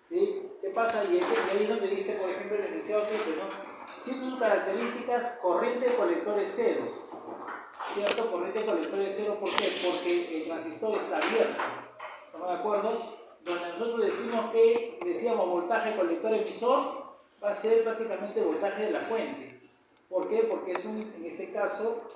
¿Sí? ¿Qué pasa? Y ahí es donde dice, por ejemplo, el enunciado que dice, ¿no? Siendo sus características corriente colector es cero. ¿Cierto? Corriente colector es cero, ¿por qué? Porque el transistor está abierto. ¿Estamos de acuerdo? Donde nosotros decimos que, decíamos, voltaje colector emisor, va a ser prácticamente voltaje de la fuente. ¿Por qué? Porque es en este caso,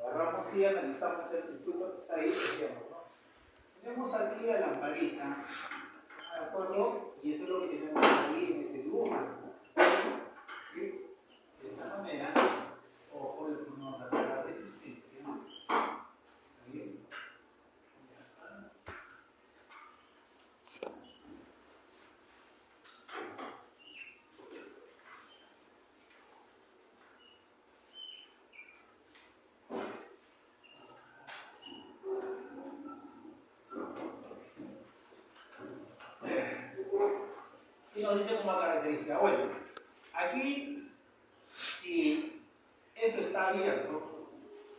agarramos y analizamos el circuito que está ahí, decíamos, ¿no? Tenemos aquí la lamparita, ¿de acuerdo? Y eso es lo que tenemos ahí en ese dibujo. ¿Sí? De esta manera, ojo, le ponemos acá la resistencia. Ahí. Y nos dice como característica, bueno, aquí, si esto está abierto,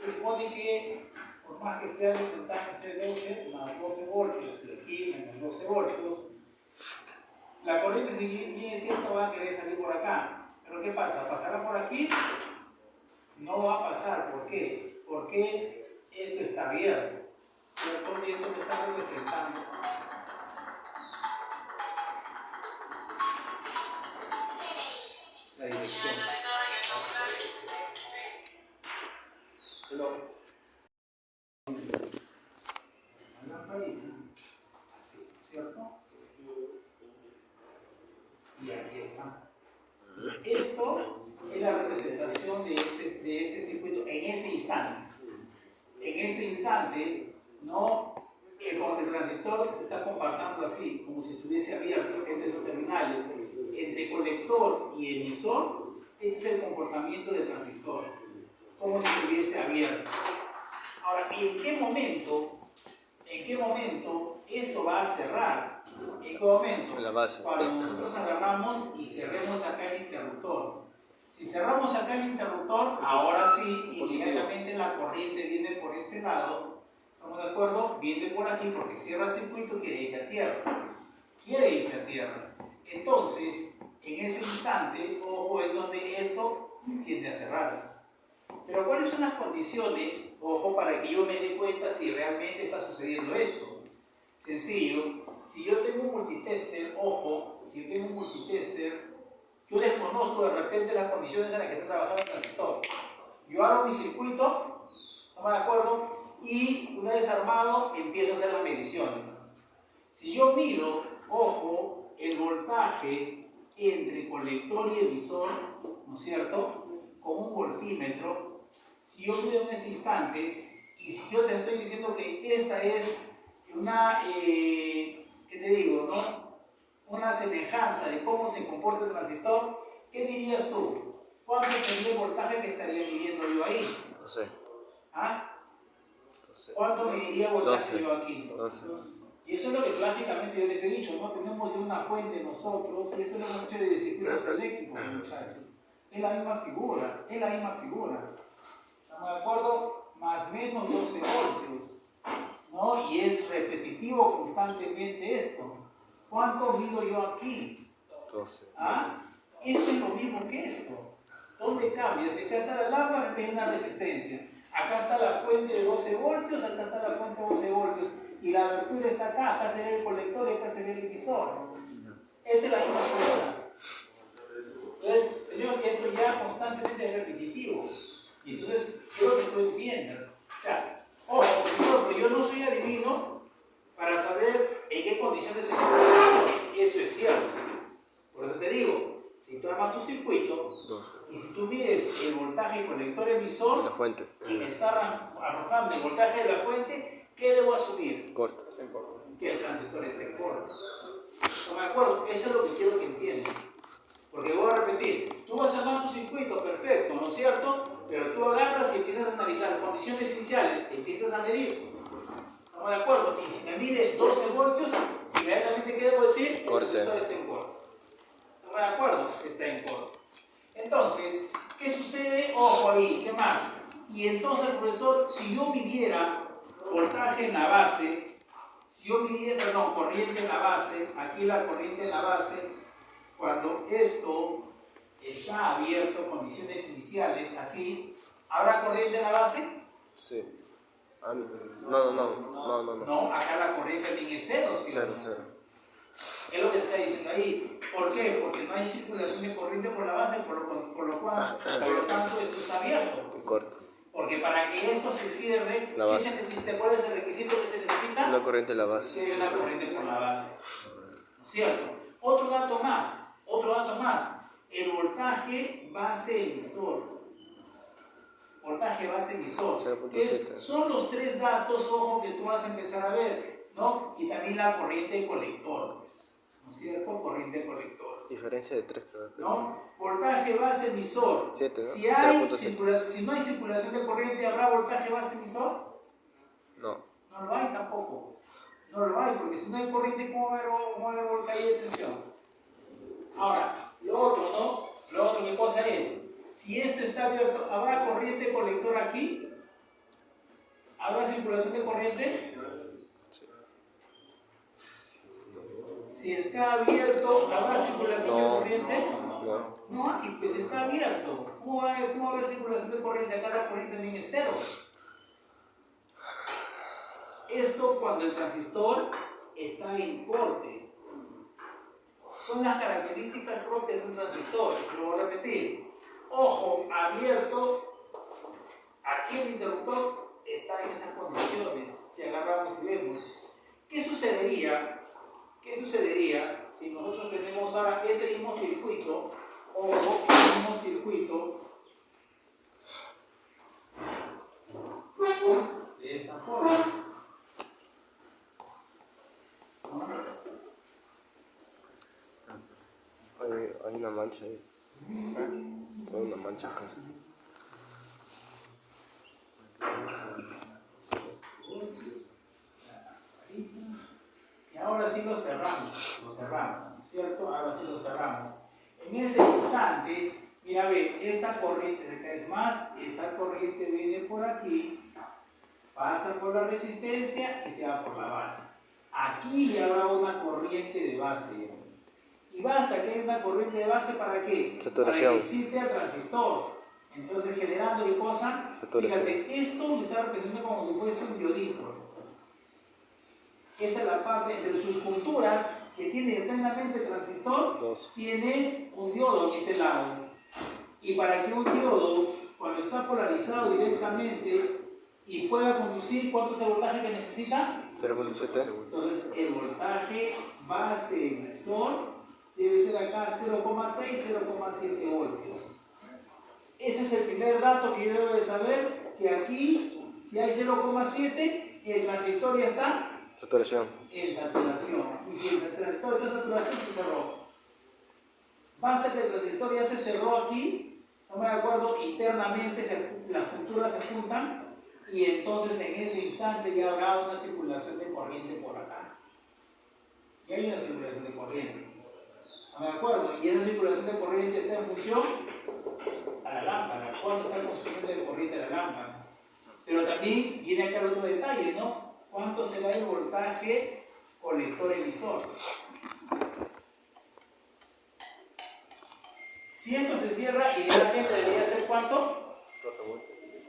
se supone que, por más que esté alimentando ese 12 más 12 voltios, y aquí menos 12 voltios, la corriente, si bien es cierto, va a querer salir por acá. Pero ¿qué pasa? ¿Pasará por aquí? No va a pasar. ¿Por qué? Porque esto está abierto. ¿Cierto? Y esto me está representando la dirección. La lamparita, así, ¿cierto? Y aquí está. Esto es la representación de este circuito en ese instante. En ese instante, ¿no? El transistor se está comportando así, como si estuviese abierto entre esos terminales, entre colector y emisor. Ese es el comportamiento del transistor, como si estuviese abierto. Ahora, ¿y en qué momento eso va a cerrar? ¿En qué momento? La base. Cuando nosotros agarramos y cerremos acá el interruptor. Si cerramos acá el interruptor, ahora sí, inmediatamente la corriente viene por este lado. ¿Estamos de acuerdo? Viene por aquí porque cierra el circuito y quiere irse a tierra. Quiere irse a tierra. Entonces, en ese instante, ojo, es donde esto tiende a cerrarse. Pero ¿cuáles son las condiciones, ojo, para que yo me dé cuenta si realmente está sucediendo esto? Sencillo, si yo tengo un multitester, ojo, si yo tengo un multitester, yo desconozco de repente las condiciones en las que está trabajando el transistor. Yo hago mi circuito, ¿estamos de acuerdo? Y una vez armado, empiezo a hacer las mediciones. Si yo mido, ojo, el voltaje entre colector y emisor, ¿no es cierto? Con un voltímetro, si yo mido en ese instante, y si yo te estoy diciendo que esta es una, ¿qué te digo, no? Una semejanza de cómo se comporta el transistor, ¿qué dirías tú? ¿Cuánto sería el voltaje que estaría midiendo yo ahí? 12. ¿Ah? 12. ¿Cuánto mediría voltaje 12. yo aquí? 12. Y eso es lo que clásicamente yo les he dicho, ¿no? Tenemos de una fuente nosotros, y esto lo hemos hecho de circuitos eléctricos, muchachos. Es la misma figura, es la misma figura. ¿Estamos de acuerdo? Más menos 12 voltios, ¿no? Y es repetitivo constantemente esto. ¿Cuánto mido yo aquí? 12. ¿Ah? Esto es lo mismo que esto. ¿Dónde cambia? Si acá está la lámpara, tiene una resistencia. Acá está la fuente de 12 voltios, acá está la fuente de 12 voltios. Y la abertura está acá, acá se ve el colector y acá se ve el emisor. Esta es la misma figura. Entonces, señor, esto ya constantemente es repetitivo. Y entonces, quiero que tú entiendas. O sea, ojo, porque yo no soy adivino para saber en qué condiciones se encuentra. Eso es cierto. Por eso te digo, si tú armas tu circuito 12. y si tú mides el voltaje colector emisor La fuente. y me está arrojando el voltaje de la fuente, ¿qué debo asumir? Corta. Está en corto. Que el transistor esté en corto. ¿No me acuerdo? Eso es lo que quiero que entiendas. Porque voy a repetir, tú vas a armar tu circuito perfecto, ¿no es cierto? Pero tú agarras y empiezas a analizar condiciones iniciales, empiezas a medir. ¿Estamos de acuerdo? Y si me mide 12 voltios, inmediatamente, ¿qué debo decir? Corte. El transistor está en corto. ¿Estamos de acuerdo? Está en corto. Entonces, ¿qué sucede? Ojo ahí, ¿qué más? Y entonces, profesor, si yo midiera voltaje en la base, Si yo midiera, no, corriente en la base, aquí la corriente en la base, cuando esto está abierto, condiciones iniciales, así, ¿habrá corriente en la base? Sí. Ah, no. No, acá la corriente también es cero, ¿sí? Cero, cero. Es lo que está diciendo ahí. ¿Por qué? Porque no hay circulación de corriente por la base, por lo tanto, esto está abierto. Corto. Porque para que esto se cierre, La ¿qué base. se necesita? ¿Cuál es el requisito que se necesita? Una corriente en la base. Que haya una corriente por la base. ¿No es cierto? Otro dato más. El voltaje base emisor. Voltaje base emisor. 0.7. Son los tres datos, ojo, que tú vas a empezar a ver, ¿no? Y también la corriente de colector, pues. ¿No es cierto? Corriente de colector. Diferencia de 3, creo. ¿No? Voltaje base emisor. 7, ¿no? Si no hay circulación de corriente, ¿habrá voltaje base emisor? No. No lo hay tampoco. No lo hay, porque si no hay corriente, ¿cómo va a haber voltaje de tensión? Ahora, lo otro, ¿no? Lo otro, ¿qué cosa es? Si esto está abierto, ¿habrá corriente colector aquí? ¿Habrá circulación de corriente? Sí. Si está abierto, ¿habrá circulación de No. corriente? No. No hay, pues está abierto. ¿Cómo va a haber circulación de corriente? Acá la corriente también es cero. Esto cuando el transistor está en corte. Son las características propias de un transistor. Lo voy a repetir. Ojo abierto. Aquí el interruptor está en esas condiciones. Si agarramos y vemos. ¿Qué sucedería si nosotros tenemos ahora ese mismo circuito? O el mismo circuito de esta forma. Hay una mancha ahí. Hay una mancha acá. Y ahora sí lo cerramos, ¿no es cierto? Ahora sí lo cerramos. En ese instante, mira, ve, esta corriente de acá es más, esta corriente viene por aquí, pasa por la resistencia y se va por la base. Aquí habrá una corriente de base. Y basta que haya una corriente de base, ¿para qué? Saturación. Para que excite al transistor. Entonces, generando ¿qué cosa? Saturación. Fíjate, esto me está representando como si fuese un diodito. Esta es la parte de sus culturas que tiene internamente el transistor. Dos. Tiene un diodo en este lado. Y para que un diodo, cuando está polarizado directamente y pueda conducir, ¿cuánto es el voltaje que necesita? 0.7. Entonces, el voltaje base emisor debe ser acá 0,6, 0,7 voltios. Ese es el primer dato que yo debo de saber, que aquí, si hay 0,7, el transistor ya está Saturación. en saturación. Y si el transistor está en saturación, se cerró. Basta que el transistor ya se cerró aquí, estamos de acuerdo, internamente las culturas se juntan y entonces en ese instante ya habrá una circulación de corriente por acá. Y hay una circulación de corriente. ¿Estamos de acuerdo? Y esa circulación de corriente está en función a la lámpara. ¿Cuánto está consumiendo de corriente la lámpara? Pero también viene acá el otro detalle, ¿no? ¿Cuánto será el voltaje colector emisor? Si esto se cierra, idealmente debería ser ¿cuánto?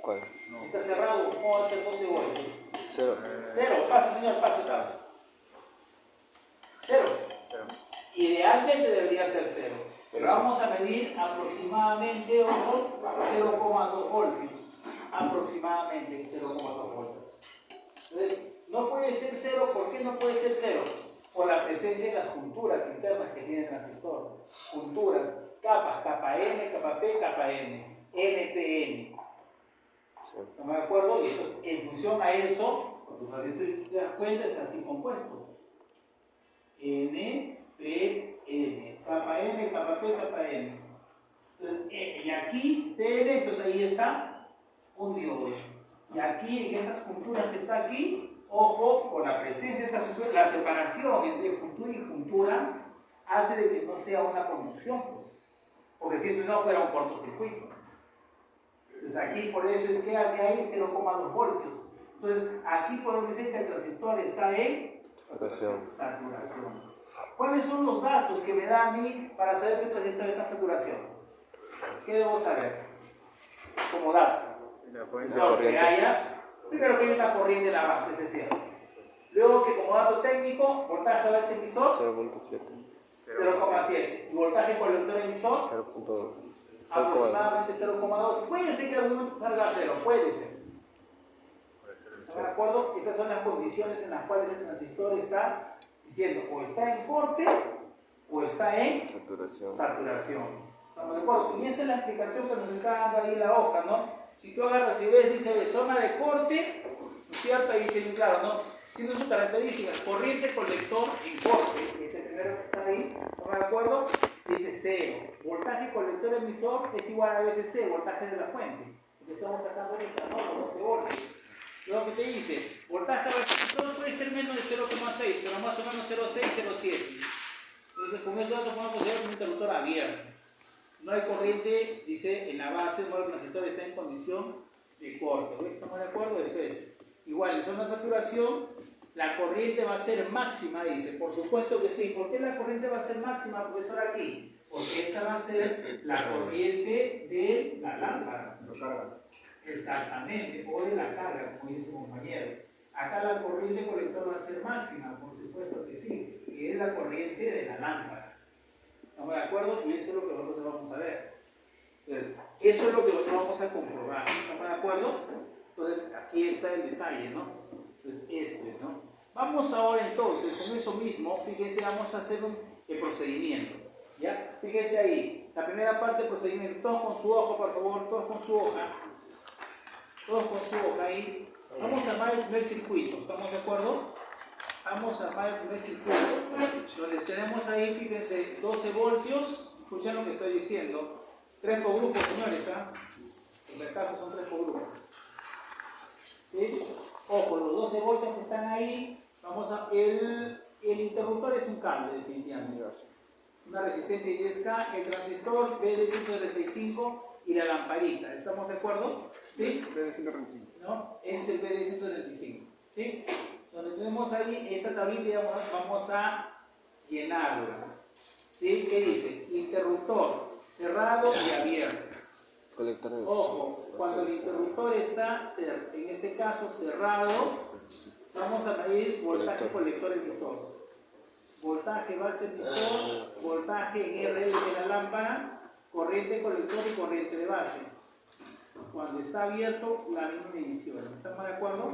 ¿Cuál? Si está cerrado, ¿cómo va a ser 12 voltios? 0. Cero. Pase, señor, pase. Cero. Idealmente debería ser cero. Pero vamos a medir aproximadamente 0,2 voltios. Aproximadamente 0,2 voltios. Entonces, no puede ser cero. ¿Por qué no puede ser cero? Por la presencia de las junturas internas que tiene el transistor. Junturas, capas, capa N, capa P, capa N, NPN. ¿Estamos de acuerdo? Y entonces, en función a eso, cuando tu transistor te das cuenta, está así compuesto. NPN, capa N, capa P, capa N. Entonces, y aquí, PN, entonces ahí está un diodo. Y aquí, en esas junturas que está aquí, ojo, con la presencia de estas junturas, la separación entre juntura y juntura hace de que no sea una conducción, pues. Porque si eso no fuera un cortocircuito. Entonces aquí por eso es que hay 0,2 voltios. Entonces aquí podemos decir que el transistor está en Saturación. Saturación. ¿Cuáles son los datos que me da a mí para saber qué transistor está en saturación? ¿Qué debo saber? Como dato. La Que haya, primero que haya una corriente en la base, es decir. Luego que como dato técnico, voltaje base emisor 0.7. 0,7 y voltaje colector emisor 0.2. aproximadamente 0,2. Puede ser que en algún momento salga a 0, puede ser. ¿Están de acuerdo? Esas son las condiciones en las cuales el transistor está diciendo o está en corte o está en saturación. ¿Estamos de acuerdo? Y esa es la explicación que nos está dando ahí la hoja, ¿no? Si tú agarras y ves, dice zona de corte, ¿no es cierto? Ahí dice claro, ¿no? Siendo sus características, corriente colector en corte, que es el primero que está ahí, ¿estamos de acuerdo? Dice 0. Voltaje colector emisor es igual a veces C, voltaje de la fuente, que estamos sacando ahorita, ¿no? Los 12 voltios. Luego que te dice, voltaje emisor puede ser menos de 0,6, pero más o menos 0,6, 0,7. Entonces, con esto nosotros podemos considerar un interruptor abierto. No hay corriente, dice, en la base, el transistor está en condición de corte. ¿Estamos de acuerdo? Eso es. Igual, en zona de saturación, la corriente va a ser máxima, dice. Por supuesto que sí. ¿Por qué la corriente va a ser máxima, profesor, aquí? Porque esa va a ser la corriente de la lámpara. Exactamente, o de la carga, como dice su compañero. Acá la corriente colector va a ser máxima, por supuesto que sí, que es la corriente de la lámpara. ¿Estamos de acuerdo? Y eso es lo que nosotros vamos a ver. Entonces, eso es lo que nosotros vamos a comprobar. ¿Estamos de acuerdo? Entonces, aquí está el detalle, ¿no? Entonces, esto es, ¿no? Vamos ahora entonces, con eso mismo, fíjense, vamos a hacer el procedimiento. ¿Ya? Fíjense ahí, la primera parte del procedimiento, todos con su hoja, por favor, todos con su hoja. Todos con su hoja ahí. Vamos a armar el primer circuito, ¿estamos de acuerdo? Vamos a armar el primer circuito. Donde tenemos ahí, fíjense, 12 voltios. Escuchen lo que estoy diciendo. 3 por grupo, señores, ¿ah? En este caso son 3 por grupo. ¿Sí? Ojo, los 12 voltios que están ahí, vamos a. El interruptor es un cable, definitivamente. Una resistencia 10K, el transistor BD135 y la lamparita. ¿Estamos de acuerdo? ¿Sí? BD135. ¿No? Es el BD135. ¿Sí? Donde tenemos ahí esta tablita, vamos a llenarla. ¿Sí? ¿Qué dice? Interruptor cerrado y abierto. Ojo, cuando el interruptor está, en este caso, cerrado, vamos a medir voltaje colector emisor. Voltaje base emisor, voltaje en RL de la lámpara, corriente colector y corriente de base. Cuando está abierto, la misma medición. ¿Estamos de acuerdo?